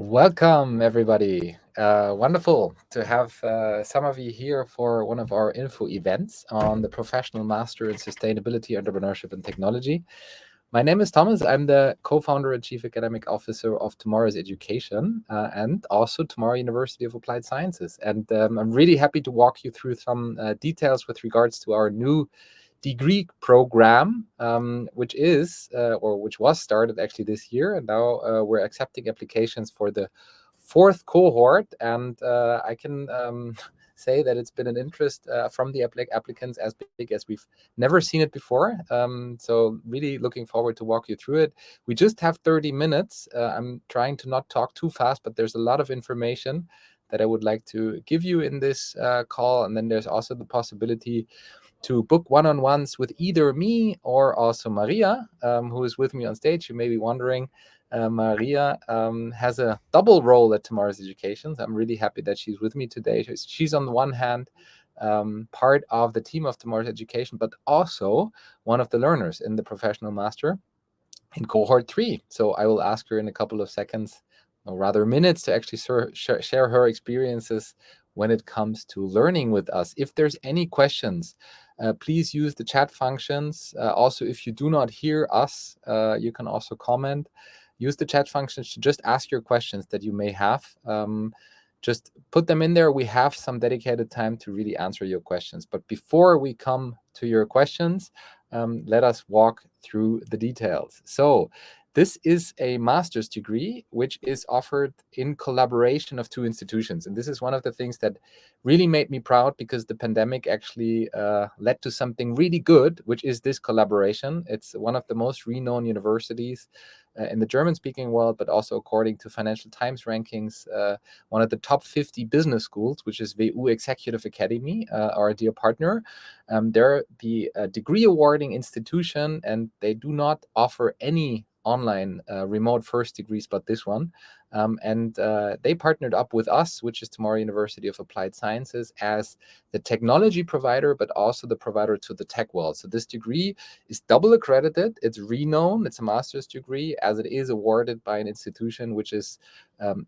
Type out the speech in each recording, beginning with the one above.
Welcome, everybody. Wonderful to have some of you here for one of our info events on the Professional Master in Sustainability, Entrepreneurship, and Technology. My name is Thomas. I'm the co-founder and chief academic officer of Tomorrow's Education and also Tomorrow University of Applied Sciences. And I'm really happy to walk you through some details with regards to our new degree program, which was started actually this year, and now we're accepting applications for the fourth cohort. And I can say that it's been an interest from the applicants as big as we've never seen it before. So really looking forward to walk you through it. We just have 30 minutes. I'm trying to not talk too fast, but there's a lot of information that I would like to give you in this call. And then there's also the possibility to book one-on-ones with either me or also Maria, who is with me on stage. You may be wondering, Maria has a double role at Tomorrow's Education. So I'm really happy that she's with me today. She's on the one hand part of the team of Tomorrow's Education, but also one of the learners in the Professional Master in cohort 3. So I will ask her in a couple of seconds, or rather minutes, to actually share her experiences when it comes to learning with us. If there's any questions, please use the chat functions. Also, if you do not hear us, you can also comment. Use the chat functions to just ask your questions that you may have. Just put them in there. We have some dedicated time to really answer your questions. But before we come to your questions, let us walk through the details. So this is a master's degree, which is offered in collaboration of two institutions. And this is one of the things that really made me proud, because the pandemic actually led to something really good, which is this collaboration. It's one of the most renowned universities in the German-speaking world, but also according to Financial Times rankings, one of the top 50 business schools, which is WU Executive Academy, our dear partner. They're the degree awarding institution, and they do not offer any online remote first degrees but this one. And they partnered up with us, which is Tomorrow University of Applied Sciences, as the technology provider, but also the provider to the tech world. So this degree is double accredited. It's renowned. It's a master's degree, as it is awarded by an institution which is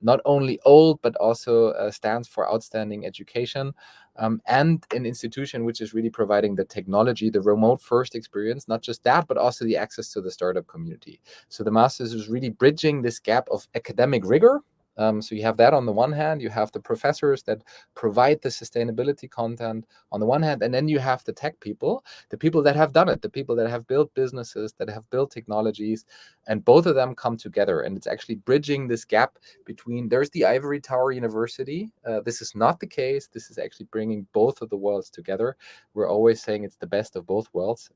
not only old, but also stands for outstanding education. And an institution which is really providing the technology, the remote first experience, not just that, but also the access to the startup community. So the master's is really bridging this gap of academic rigor. So you have that on the one hand, you have the professors that provide the sustainability content on the one hand, and then you have the tech people, the people that have done it, the people that have built businesses, that have built technologies, and both of them come together. And it's actually bridging this gap between, there's the Ivory Tower University. This is not the case. This is actually bringing both of the worlds together. We're always saying it's the best of both worlds.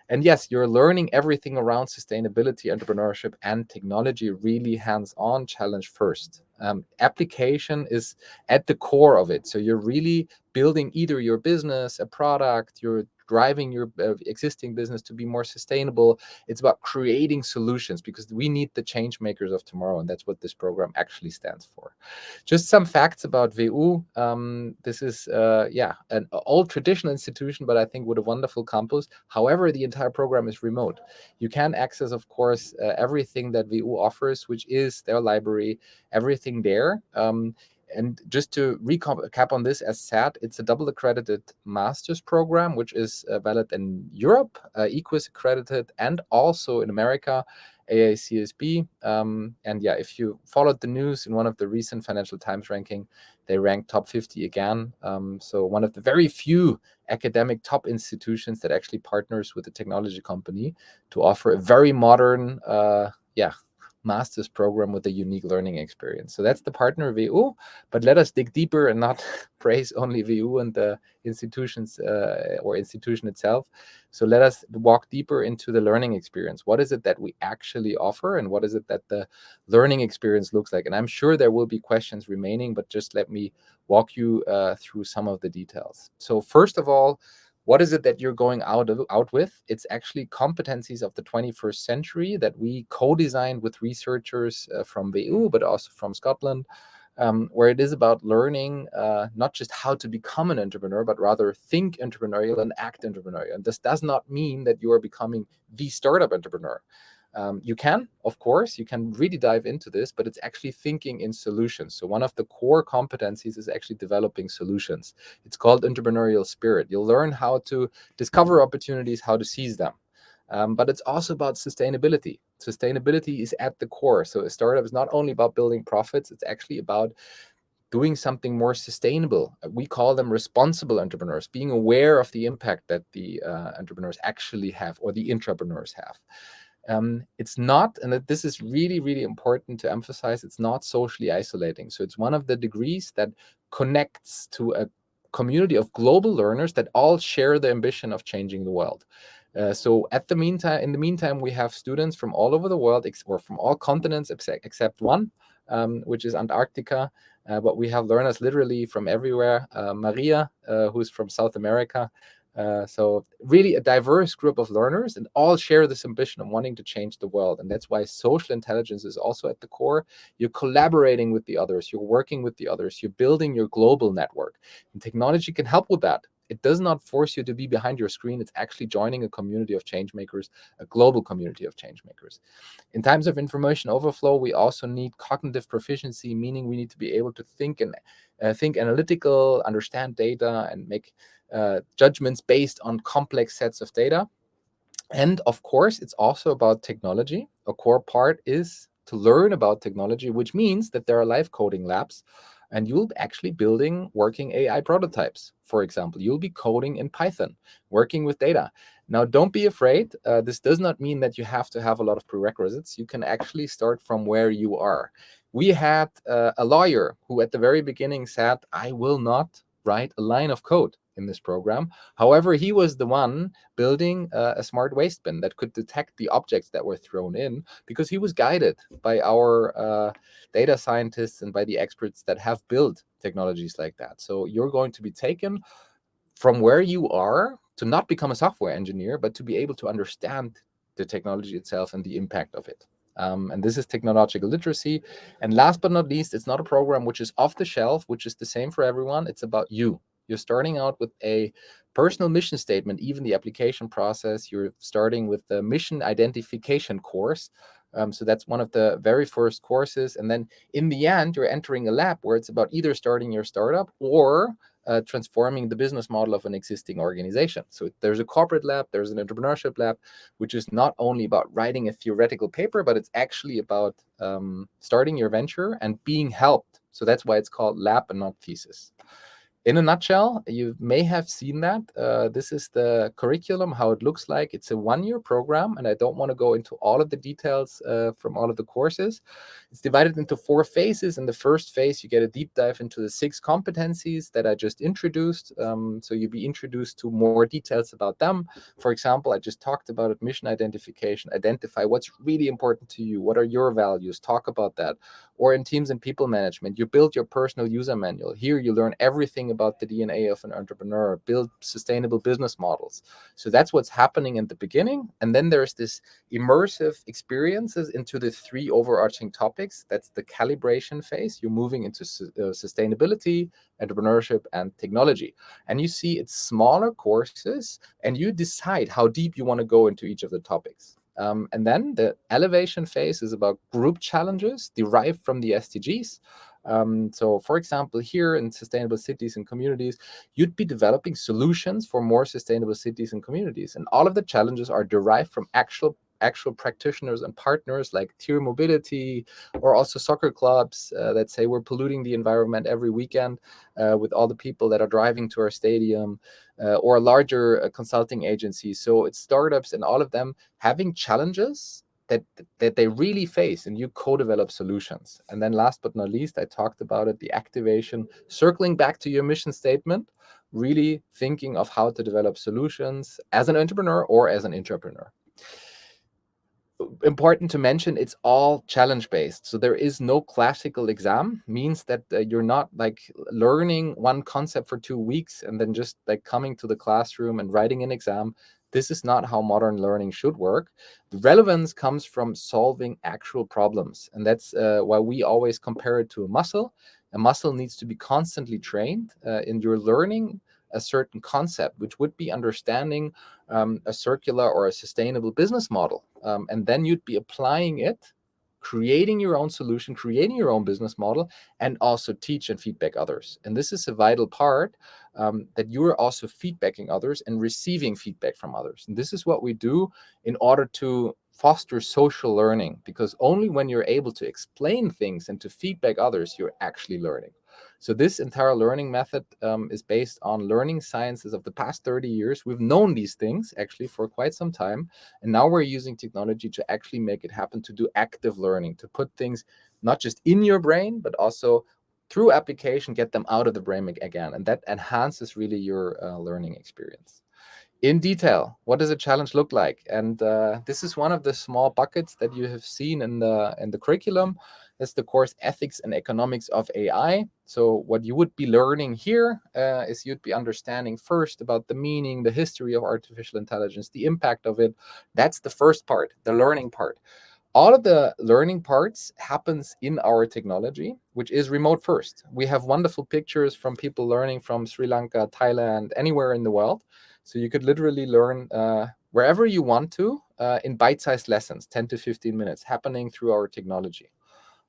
And yes, you're learning everything around sustainability, entrepreneurship, and technology, really hands-on, challenge first. Application is at the core of it. So you're really building either your business, a product, you're driving your existing business to be more sustainable. It's about creating solutions, because we need the change makers of tomorrow, and that's what this program actually stands for. Just some facts about WU. This is an old traditional institution, but I think with a wonderful campus. However, the entire program is remote. You can access, of course, everything that WU offers, which is their library, everything there. And just to recap on this, as said, it's a double accredited master's program, which is valid in Europe, EQUIS accredited, and also in America, AACSB. And yeah, if you followed the news in one of the recent Financial Times ranking, they ranked top 50 again. So one of the very few academic top institutions that actually partners with a technology company to offer a very modern, master's program with a unique learning experience. So that's the partner WU, but let us dig deeper and not praise only WU and the institutions or institution itself. So let us walk deeper into the learning experience. What is it that we actually offer, and what is it that the learning experience looks like? And I'm sure there will be questions remaining, but just let me walk you through some of the details. So first of all, what is it that you're going out with? It's actually competencies of the 21st century that we co-designed with researchers from WU, but also from Scotland, where it is about learning not just how to become an entrepreneur, but rather think entrepreneurial and act entrepreneurial. And this does not mean that you are becoming the startup entrepreneur. You can, of course, you can really dive into this, but it's actually thinking in solutions. So one of the core competencies is actually developing solutions. It's called entrepreneurial spirit. You'll learn how to discover opportunities, how to seize them. But it's also about sustainability. Sustainability is at the core. So a startup is not only about building profits, it's actually about doing something more sustainable. We call them responsible entrepreneurs, being aware of the impact that the entrepreneurs actually have, or the intrapreneurs have. It's not, and this is really, really important to emphasize, it's not socially isolating. So it's one of the degrees that connects to a community of global learners that all share the ambition of changing the world. So in the meantime, we have students from all over the world, or from all continents except one, which is Antarctica. But we have learners literally from everywhere. Maria, who's from South America. So really a diverse group of learners, and all share this ambition of wanting to change the world. And that's why social intelligence is also at the core. You're collaborating with the others, you're working with the others, you're building your global network. And technology can help with that. It does not force you to be behind your screen. It's actually joining a community of change makers, a global community of change makers. In times of information overflow, we also need cognitive proficiency, meaning we need to be able to think analytical, understand data, and make judgments based on complex sets of data. And of course, it's also about technology. A core part is to learn about technology, which means that there are live coding labs, and you'll actually building working AI prototypes. For example, you'll be coding in Python, working with data. Now, don't be afraid. This does not mean that you have to have a lot of prerequisites. You can actually start from where you are. We had a lawyer who at the very beginning said, I will not write a line of code in this program. However, he was the one building a smart waste bin that could detect the objects that were thrown in, because he was guided by our data scientists and by the experts that have built technologies like that. So you're going to be taken from where you are to not become a software engineer, but to be able to understand the technology itself and the impact of it. And this is technological literacy. And last but not least, it's not a program which is off the shelf, which is the same for everyone. It's about you. You're starting out with a personal mission statement, even the application process. You're starting with the mission identification course. So that's one of the very first courses. And then in the end, you're entering a lab where it's about either starting your startup or transforming the business model of an existing organization. So there's a corporate lab, there's an entrepreneurship lab, which is not only about writing a theoretical paper, but it's actually about starting your venture and being helped. So that's why it's called lab and not thesis. In a nutshell, you may have seen that. This is the curriculum, how it looks like. It's a one-year program, and I don't want to go into all of the details from all of the courses. It's divided into 4 phases. In the first phase, you get a deep dive into the 6 competencies that I just introduced. So you'll be introduced to more details about them. For example, I just talked about it, mission identification, identify what's really important to you. What are your values? Talk about that. Or in teams and people management, you build your personal user manual. Here you learn everything about the DNA of an entrepreneur, build sustainable business models. So that's what's happening in the beginning. And then there's this immersive experiences into the 3 overarching topics. That's the calibration phase. You're moving into sustainability, entrepreneurship, and technology. And you see it's smaller courses, and you decide how deep you want to go into each of the topics. And then the elevation phase is about group challenges derived from the SDGs. So, for example, here in sustainable cities and communities, you'd be developing solutions for more sustainable cities and communities. And all of the challenges are derived from actual practitioners and partners like Tier Mobility, or also soccer clubs that say we're polluting the environment every weekend with all the people that are driving to our stadium, or larger consulting agencies. So it's startups and all of them having challenges that they really face, and you co-develop solutions. And then last but not least, I talked about it, the activation, circling back to your mission statement, really thinking of how to develop solutions as an entrepreneur or as an intrapreneur. Important to mention, it's all challenge based. So there is no classical exam, means that you're not like learning one concept for 2 weeks and then just like coming to the classroom and writing an exam. This is not how modern learning should work. The relevance comes from solving actual problems. And that's why we always compare it to a muscle. A muscle needs to be constantly trained in your learning. a certain concept, which would be understanding a circular or a sustainable business model. And then you'd be applying it, creating your own solution, creating your own business model, and also teach and feedback others. And this is a vital part, that you are also feedbacking others and receiving feedback from others. And this is what we do in order to foster social learning, because only when you're able to explain things and to feedback others, you're actually learning. So this entire learning method is based on learning sciences of the past 30 years. We've known these things actually for quite some time. And now we're using technology to actually make it happen, to do active learning, to put things not just in your brain, but also through application, get them out of the brain again. And that enhances really your learning experience. In detail, what does a challenge look like? And this is one of the small buckets that you have seen in the curriculum. That's the course Ethics and Economics of AI. So what you would be learning here is you'd be understanding first about the meaning, the history of artificial intelligence, the impact of it. That's the first part, the learning part. All of the learning parts happens in our technology, which is remote first. We have wonderful pictures from people learning from Sri Lanka, Thailand, anywhere in the world. So you could literally learn wherever you want to in bite-sized lessons, 10 to 15 minutes, happening through our technology.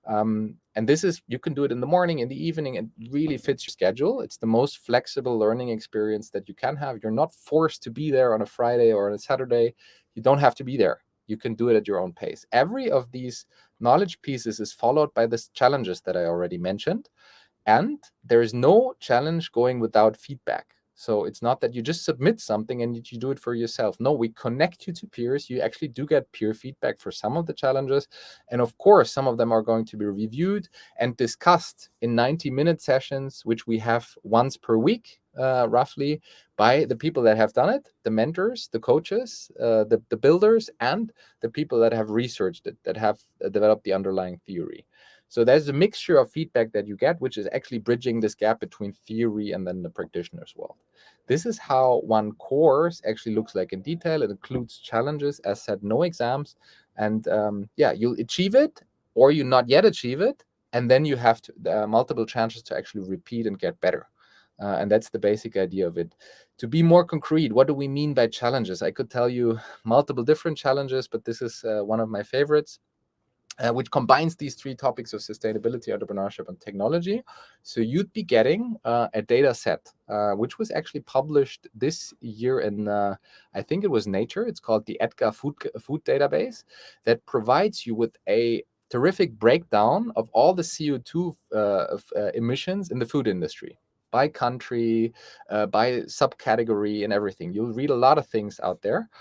And this is, you can do it in the morning, in the evening, it really fits your schedule. It's the most flexible learning experience that you can have. You're not forced to be there on a Friday or on a Saturday. You don't have to be there. You can do it at your own pace. Every of these knowledge pieces is followed by the challenges that I already mentioned. And there is no challenge going without feedback. So it's not that you just submit something and you do it for yourself. No, we connect you to peers. You actually do get peer feedback for some of the challenges. And of course, some of them are going to be reviewed and discussed in 90-minute sessions, which we have once per week, roughly, by the people that have done it, the mentors, the coaches, the builders, and the people that have researched it, that have developed the underlying theory. So there's a mixture of feedback that you get, which is actually bridging this gap between theory and then the practitioner's world. This is how one course actually looks like in detail. It includes challenges, as said, no exams. And yeah, you'll achieve it or you not yet achieve it. And then you have multiple chances to actually repeat and get better. And that's the basic idea of it. To be more concrete, what do we mean by challenges? I could tell you multiple different challenges, but this is one of my favorites. Which combines these three topics of sustainability, entrepreneurship, and technology. So you'd be getting a data set, which was actually published this year in, I think it was Nature. It's called the EDGAR food database, that provides you with a terrific breakdown of all the CO2 emissions in the food industry, by country, by subcategory, and everything. You'll read a lot of things out there,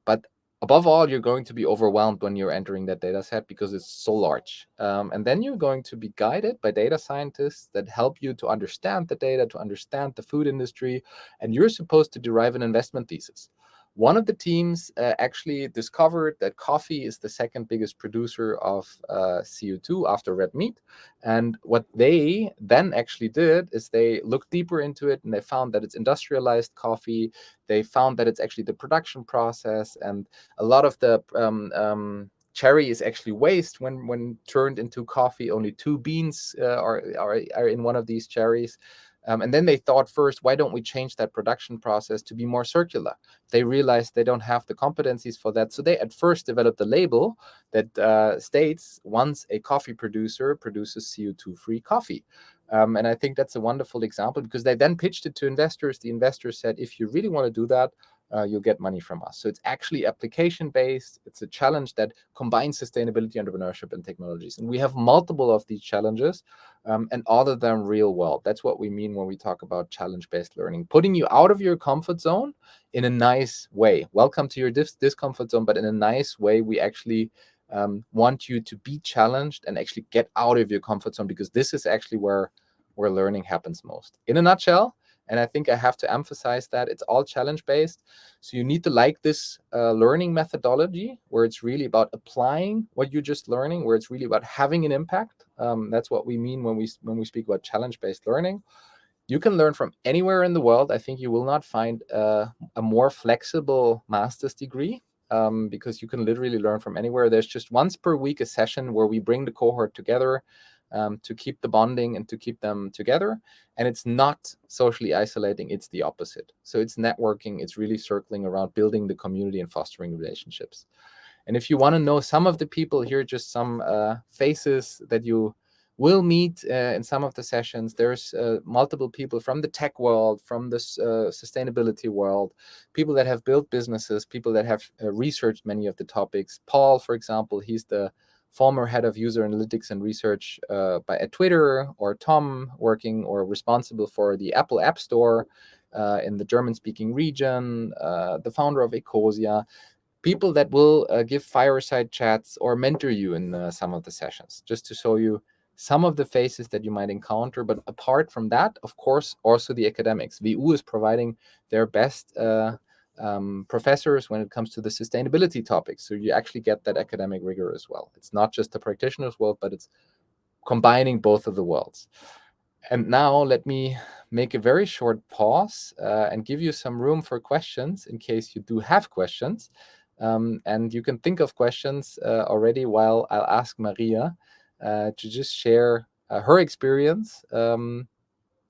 but above all, you're going to be overwhelmed when you're entering that data set because it's so large. And then you're going to be guided by data scientists that help you to understand the data, to understand the food industry, and you're supposed to derive an investment thesis. One of the teams actually discovered that coffee is the second biggest producer of CO2 after red meat. And what they then actually did is they looked deeper into it and they found that it's industrialized coffee. They found that it's actually the production process, and a lot of the cherry is actually waste when turned into coffee. Only 2 beans are in one of these cherries. And then they thought first, why don't we change that production process to be more circular? They realized they don't have the competencies for that. So they at first developed a label that states once a coffee producer produces CO2-free coffee. And I think that's a wonderful example because they then pitched it to investors. The investors said, if you really want to do that, you'll get money from us. So it's actually application-based. It's a challenge that combines sustainability, entrepreneurship, and technologies. And we have multiple of these challenges, and all of them real world. That's what we mean when we talk about challenge-based learning, putting you out of your comfort zone in a nice way. Welcome to your discomfort zone, but in a nice way. We actually want you to be challenged and actually get out of your comfort zone, because this is actually where learning happens most. In a nutshell, and I think I have to emphasize that it's all challenge-based. So you need to like this learning methodology where it's really about applying what you're just learning, where it's really about having an impact. That's what we mean when we speak about challenge-based learning. You can learn from anywhere in the world. I think you will not find a more flexible master's degree, because you can literally learn from anywhere. There's just once per week a session where we bring the cohort together. to keep the bonding and to keep them together. And it's not socially isolating, it's the opposite. So it's networking, it's really circling around building the community and fostering relationships. And if you want to know some of the people here, just some faces that you will meet in some of the sessions. There's multiple people from the tech world, from the sustainability world, people that have built businesses, people that have researched many of the topics. Paul, for example, he's the former head of user analytics and research at Twitter, or Tom, working or responsible for the Apple App Store in the German-speaking region, the founder of Ecosia. People that will give fireside chats or mentor you in some of the sessions, just to show you some of the faces that you might encounter. But apart from that, of course, also the academics. WU is providing their best professors when it comes to the sustainability topics. So you actually get that academic rigor as well. It's not just the practitioner's world, but it's combining both of the worlds. And now let me make a very short pause and give you some room for questions in case you do have questions. And you can think of questions already while I'll ask Maria to just share her experience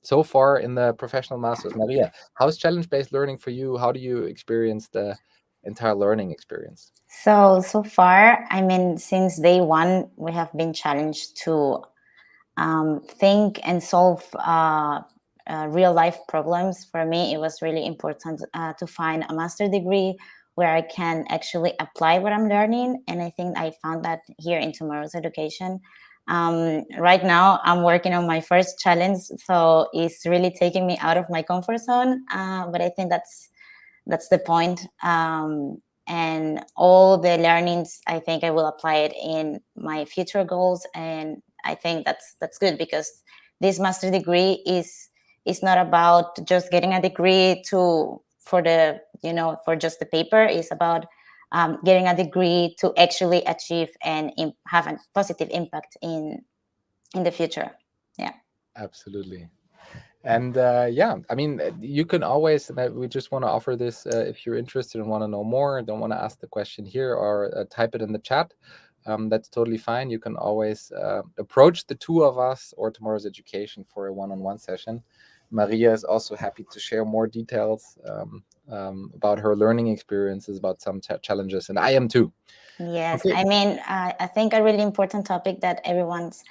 so far in the professional masters. Maria, how's challenge-based learning for you? How do you experience the entire learning experience? So far, I mean, since day one, we have been challenged to think and solve real life problems. For me, it was really important to find a master degree where I can actually apply what I'm learning. And I think I found that here in Tomorrow's Education. Right now, I'm working on my first challenge, so it's really taking me out of my comfort zone. But I think that's the point. And all the learnings, I think I will apply it in my future goals. And I think that's good, because this master degree is not about just getting a degree for just the paper. It's about getting a degree to actually achieve and have a positive impact in the future. Yeah. Absolutely. And yeah, I mean, you can always, we just want to offer this if you're interested and want to know more, don't want to ask the question here, or type it in the chat. That's totally fine. You can always approach the two of us or Tomorrow's Education for a one-on-one session. Maria is also happy to share more details about her learning experiences, about some challenges, and I am too. Yes, Okay. I mean, I think a really important topic that everyone's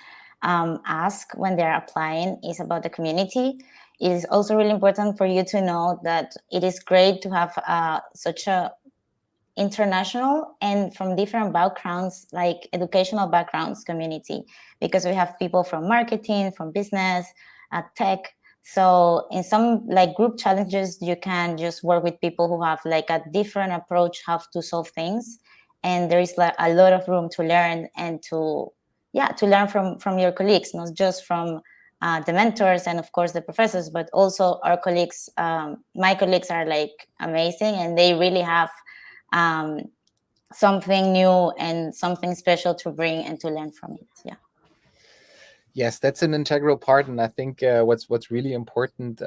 ask when they're applying is about the community. It is also really important for you to know that it is great to have such a international and from different backgrounds, like educational backgrounds community, because we have people from marketing, from business, tech. So in some like group challenges, you can just work with people who have like a different approach how to solve things, and there is like a lot of room to learn and to learn from your colleagues, not just from the mentors and of course the professors, but also our colleagues. My colleagues are like amazing, and they really have um, something new and something special to bring and to learn from it. Yeah. Yes, that's an integral part, and I think what's really important,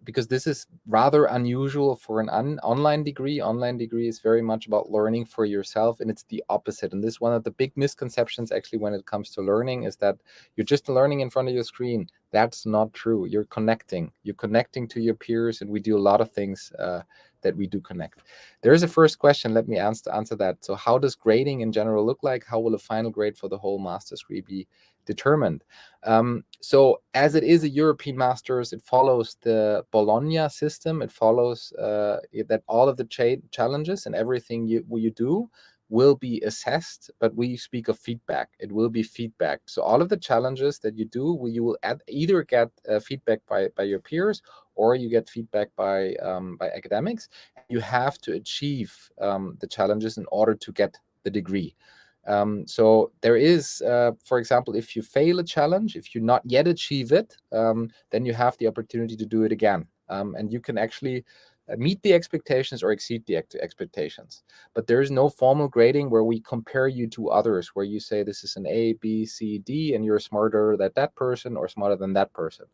because this is rather unusual for an online degree. Online degree is very much about learning for yourself, and it's the opposite. And this is one of the big misconceptions, actually, when it comes to learning, is that you're just learning in front of your screen. That's not true. You're connecting. You're connecting to your peers, and we do a lot of things that we do connect. There is a first question. Let me answer that. So, how does grading in general look like? How will a final grade for the whole master's degree be determined? So as it is a European Masters, it follows the Bologna system. It follows that all of the challenges and everything you do will be assessed, but we speak of feedback. It will be feedback. So all of the challenges that you do, you will either get feedback by your peers, or you get feedback by academics. You have to achieve the challenges in order to get the degree. So there is, for example, if you fail a challenge, if you not yet achieve it, then you have the opportunity to do it again. And you can actually meet the expectations or exceed the expectations. But there is no formal grading where we compare you to others, where you say this is an A, B, C, D, and you're smarter than that person or smarter than that person.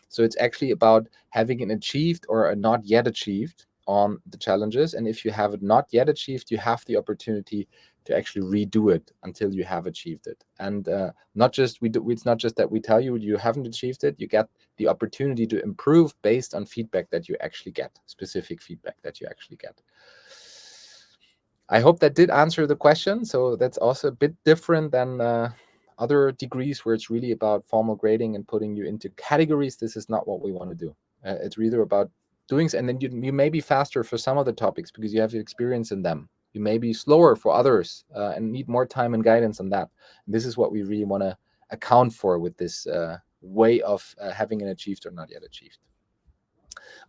So it's actually about having an achieved or a not yet achieved, on the challenges. And if you have it not yet achieved, you have the opportunity to actually redo it until you have achieved it. And not just it's not just that we tell you you haven't achieved it, you get the opportunity to improve based on feedback that you actually get, specific feedback that you actually get. I hope that did answer the question. So that's also a bit different than other degrees where it's really about formal grading and putting you into categories. This is not what we want to do. It's really about doing, and then you may be faster for some of the topics because you have experience in them. You may be slower for others and need more time and guidance on that. And this is what we really want to account for with this way of having an achieved or not yet achieved.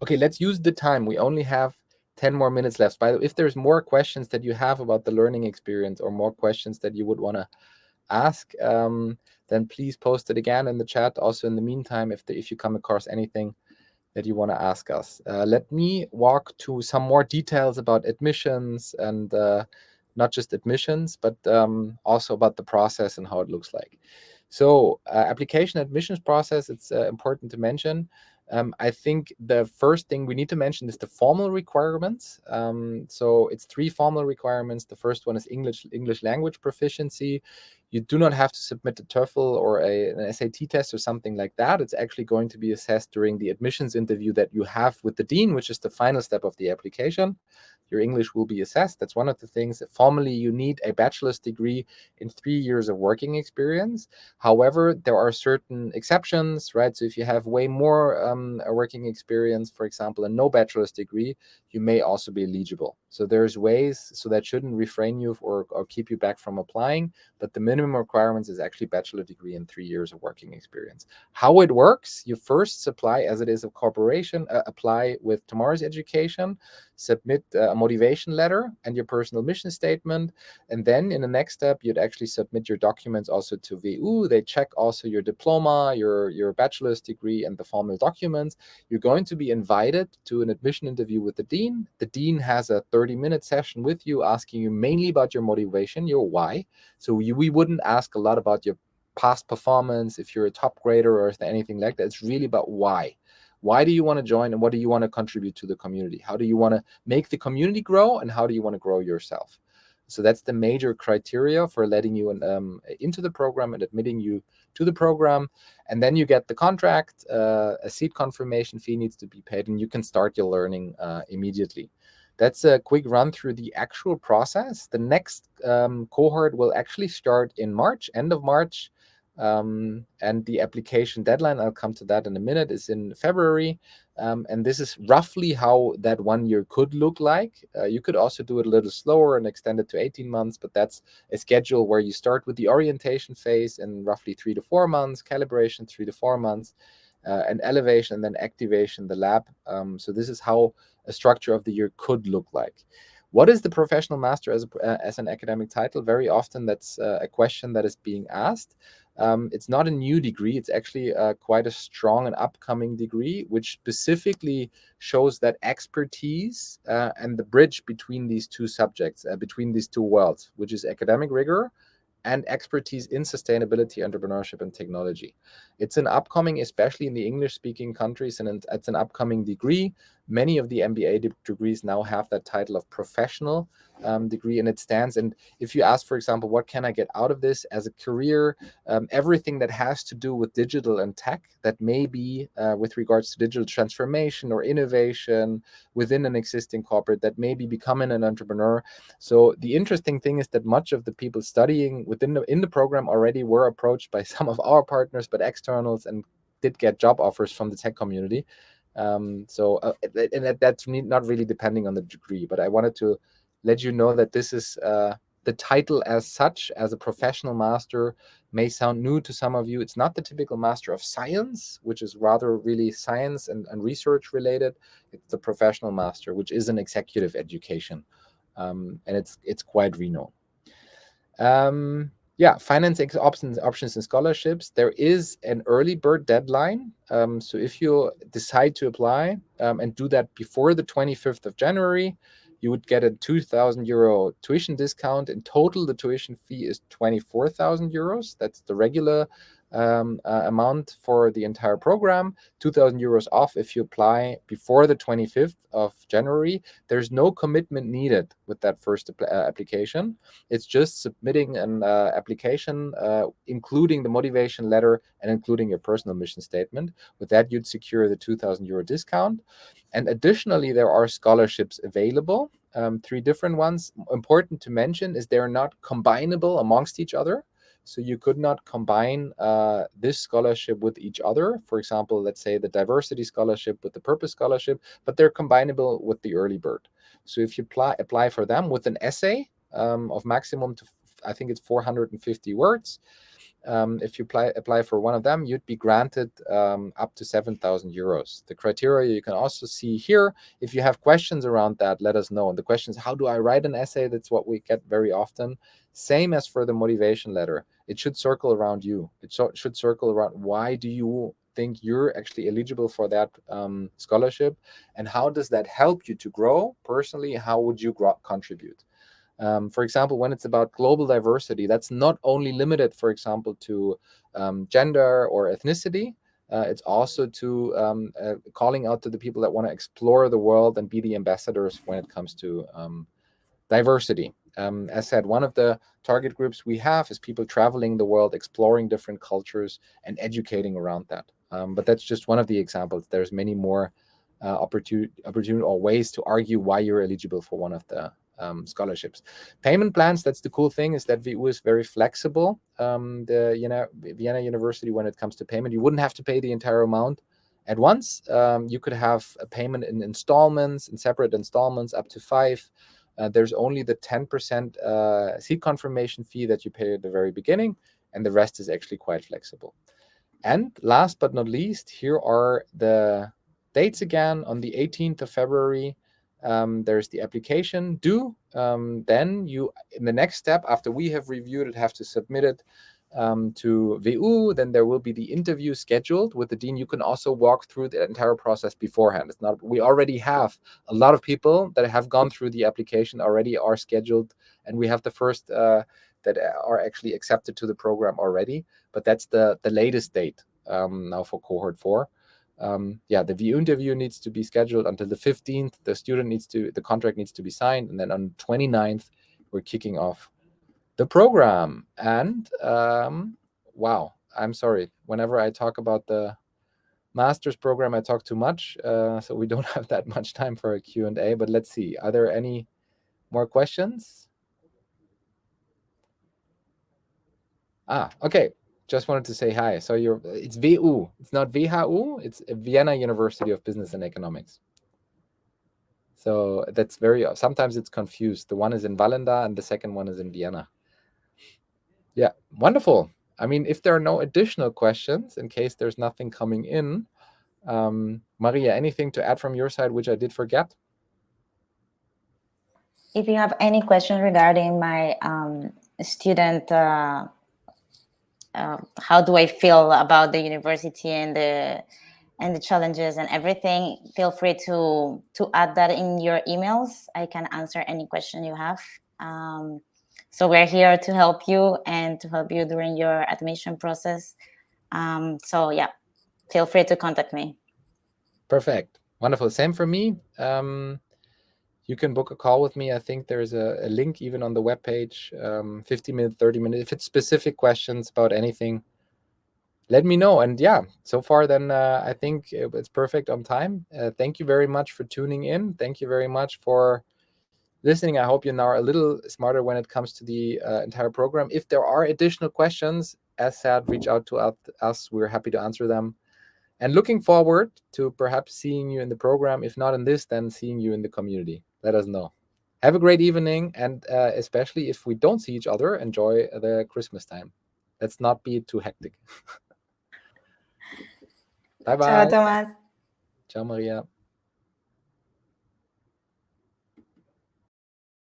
Okay, let's use the time. We only have 10 more minutes left. By the way, if there's more questions that you have about the learning experience or more questions that you would want to ask, then please post it again in the chat. Also, in the meantime, if you come across anything that you want to ask us, let me walk to some more details about admissions and not just admissions, but also about the process and how it looks like. So application admissions process, it's important to mention. I think the first thing we need to mention is the formal requirements. So it's 3 formal requirements. The first one is English language proficiency. You do not have to submit a TOEFL or an SAT test or something like that. It's actually going to be assessed during the admissions interview that you have with the dean, which is the final step of the application. Your English will be assessed. That's one of the things. Formally, you need a bachelor's degree in 3 years of working experience. However, there are certain exceptions, right? So if you have way more working experience, for example, and no bachelor's degree, you may also be eligible. So there's ways, so that shouldn't refrain you or keep you back from applying. But the minimum requirements is actually bachelor degree and 3 years of working experience. How it works, you first apply as it is a corporation, apply with Tomorrow's Education, submit a motivation letter and your personal mission statement. And then in the next step, you'd actually submit your documents also to WU. They check also your diploma, your bachelor's degree, and the formal documents. You're going to be invited to an admission interview with the dean. The dean has a 30-minute session with you, asking you mainly about your motivation, your why. So we wouldn't ask a lot about your past performance, if you're a top grader or anything like that. It's really about why. Why do you want to join, and what do you want to contribute to the community? How do you want to make the community grow, and how do you want to grow yourself? So that's the major criteria for letting you into the program and admitting you to the program. And then you get the contract, a seat confirmation fee needs to be paid, and you can start your learning immediately. That's a quick run through the actual process. The next cohort will actually start in March, end of March. And the application deadline, I'll come to that in a minute, is in February. And this is roughly how that 1 year could look like. You could also do it a little slower and extend it to 18 months, but that's a schedule where you start with the orientation phase in roughly 3 to 4 months, calibration 3 to 4 months, and elevation, and then activation, the lab. So this is how a structure of the year could look like. What is the professional master as an academic title? Very often that's a question that is being asked. It's not a new degree. It's actually quite a strong and upcoming degree, which specifically shows that expertise and the bridge between these two subjects, between these two worlds, which is academic rigor and expertise in sustainability, entrepreneurship, and technology. It's an upcoming, especially in the English-speaking countries, and it's an upcoming degree. Many of the MBA degrees now have that title of professional degree, and it stands. And if you ask, for example, what can I get out of this as a career, everything that has to do with digital and tech, that may be with regards to digital transformation or innovation within an existing corporate, that may be becoming an entrepreneur. So the interesting thing is that much of the people studying in the program already were approached by some of our partners, but externals, and did get job offers from the tech community. And that's not really depending on the degree, but I wanted to let you know that this is the title as such, as a professional master, may sound new to some of you. It's not the typical master of science, which is rather really science and research related. It's the professional master, which is an executive education, and it's quite renowned. Financing options and scholarships. There is an early bird deadline. So if you decide to apply and do that before the 25th of January, you would get a 2,000 euro tuition discount. In total, the tuition fee is 24,000 euros. That's the regular amount for the entire program, 2,000 euros off if you apply before the 25th of January. There's no commitment needed with that first application. It's just submitting an application, including the motivation letter and including your personal mission statement. With that, you'd secure the 2,000 euro discount. And additionally, there are scholarships available, 3 different ones. Important to mention is they're not combinable amongst each other. So you could not combine this scholarship with each other. For example, let's say the diversity scholarship with the purpose scholarship, but they're combinable with the early bird. So if you apply for them with an essay of maximum to, I think it's 450 words, if you apply for one of them, you'd be granted up to 7,000 euros. The criteria you can also see here. If you have questions around that, let us know. And the question is, how do I write an essay? That's what we get very often. Same as for the motivation letter. It should circle around you. It should circle around why do you think you're actually eligible for that scholarship, and how does that help you to grow personally? How would you contribute? For example, when it's about global diversity, that's not only limited, for example, to gender or ethnicity. It's also to calling out to the people that want to explore the world and be the ambassadors when it comes to diversity. As said, one of the target groups we have is people traveling the world, exploring different cultures, and educating around that. But that's just one of the examples. There's many more opportunity or ways to argue why you're eligible for one of the scholarships. Payment plans, that's the cool thing, is that VU is very flexible. The Vienna University, when it comes to payment, you wouldn't have to pay the entire amount at once. You could have a payment in installments, in separate installments, up to 5. There's only the 10% seat confirmation fee that you pay at the very beginning, and the rest is actually quite flexible. And last but not least, here are the dates again. On the 18th of February, there's the application due. Then you, in the next step, after we have reviewed it, have to submit it to VU. Then there will be the interview scheduled with the dean. You can also walk through the entire process beforehand. It's not, we already have a lot of people that have gone through the application already are scheduled, and we have the first that are actually accepted to the program already. But that's the latest date now for cohort 4. The VU interview needs to be scheduled until the 15th. The contract needs to be signed, and then on the 29th, we're kicking off the program. And wow, I'm sorry. Whenever I talk about the master's program, I talk too much, so we don't have that much time for a Q&A. But let's see. Are there any more questions? Okay. Just wanted to say hi. So it's VU. It's not VHU. It's Vienna University of Business and Economics. So that's sometimes it's confused. The one is in Wallenda and the second one is in Vienna. Yeah, wonderful. I mean, if there are no additional questions, in case there's nothing coming in, Maria, anything to add from your side, which I did forget? If you have any question regarding my student, how do I feel about the university and the challenges and everything, feel free to add that in your emails. I can answer any question you have. So we're here to help you and to help you during your admission process. So yeah, feel free to contact me. Perfect. Wonderful. Same for me. You can book a call with me. I think there's a link even on the webpage, 50 minutes, 30 minutes. If it's specific questions about anything, let me know. And yeah, so far then I think it's perfect on time. Thank you very much for tuning in. Thank you very much for listening. I hope you're now a little smarter when it comes to the entire program. If there are additional questions, as said, reach out to us. We're happy to answer them. And looking forward to perhaps seeing you in the program. If not in this, then seeing you in the community. Let us know. Have a great evening. And especially if we don't see each other, enjoy the Christmas time. Let's not be too hectic. Bye-bye. Ciao, Thomas. Ciao, Maria.